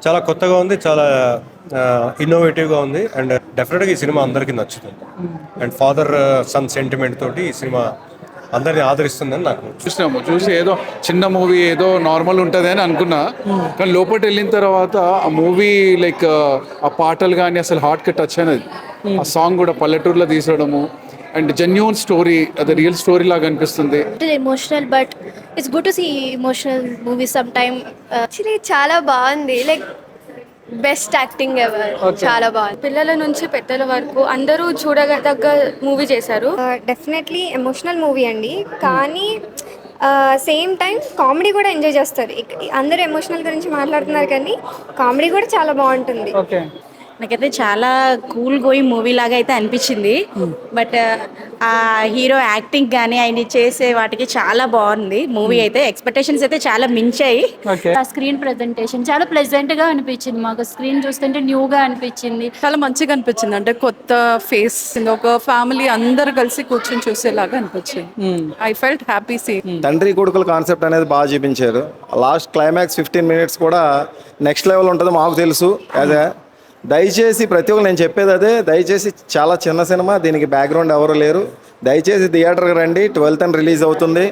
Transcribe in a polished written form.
చాలా కొత్తగా ఉంది, చాలా ఇన్నోవేటివ్గా ఉంది. అండ్ డెఫినెట్గా ఈ సినిమా అందరికీ నచ్చుతుంది. అండ్ ఫాదర్ సన్ సెంటిమెంట్ తోటి ఈ సినిమా అందరినీ ఆదరిస్తుందని నాకు చూసి ఏదో చిన్న మూవీ ఏదో నార్మల్ ఉంటుంది అని అనుకున్నా, కానీ లోపలికి వెళ్ళిన తర్వాత ఆ మూవీ లైక్ ఆ పాటలు కానీ అసలు హార్ట్కి టచ్ అయినది. ఆ సాంగ్ కూడా పల్లెటూరులో తీసడము అండ్ జెన్యూన్ స్టోరీ, అది రియల్ స్టోరీ లాగా అనిపిస్తుంది. Emotional but it's good to see emotional movies some time. Actually చాలా బాగుంది, లైక్ బెస్ట్ యాక్టింగ్ ఎవర్. చాలా బాగుంది. పిల్లల నుంచి పెద్దల వరకు అందరూ చూడదగ్గ మూవీ చేశారు. డెఫినెట్లీ ఎమోషనల్ మూవీ అండి, కానీ సేమ్ టైం కామెడీ కూడా ఎంజాయ్ చేస్తారు. అందరూ ఎమోషనల్ గురించి మాట్లాడుతున్నారు కానీ కామెడీ కూడా చాలా బాగుంటుంది. నాకైతే చాలా కూల్ గోయింగ్ మూవీ లాగా అయితే అనిపించింది. బట్ ఆ హీరో యాక్టింగ్ కానీ ఆయన చేసే వాటికి చాలా బాగుంది మూవీ. అయితే ఎక్స్పెక్టేషన్స్ అయితే చాలా మించాయి. ఆ స్క్రీన్ ప్రెజెంటేషన్ చాలా ప్లెజెంట్ గా అనిపించింది. మాకు స్క్రీన్ చూస్తుంటే న్యూగా అనిపించింది. చాలా మంచిగా అనిపించింది. అంటే కొత్త ఫేస్, ఒక ఫ్యామిలీ అందరు కలిసి కూర్చొని చూసేలాగా అనిపించింది. I felt happy see. తండ్రి కొడుకుల కాన్సెప్ట్ అనేది బాగా చూపించారు. లాస్ట్ క్లైమాక్స్ 15 minutes కూడా నెక్స్ట్ లెవెల్ ఉంటుంది మాకు తెలుసు. అదే దయచేసి ప్రతి ఒక్కరు నేను చెప్పేది అదే, దయచేసి చాలా చిన్న సినిమా, దీనికి బ్యాక్గ్రౌండ్ ఎవరు లేరు. దయచేసి థియేటర్కి రండి, 12th రిలీజ్ అవుతుంది.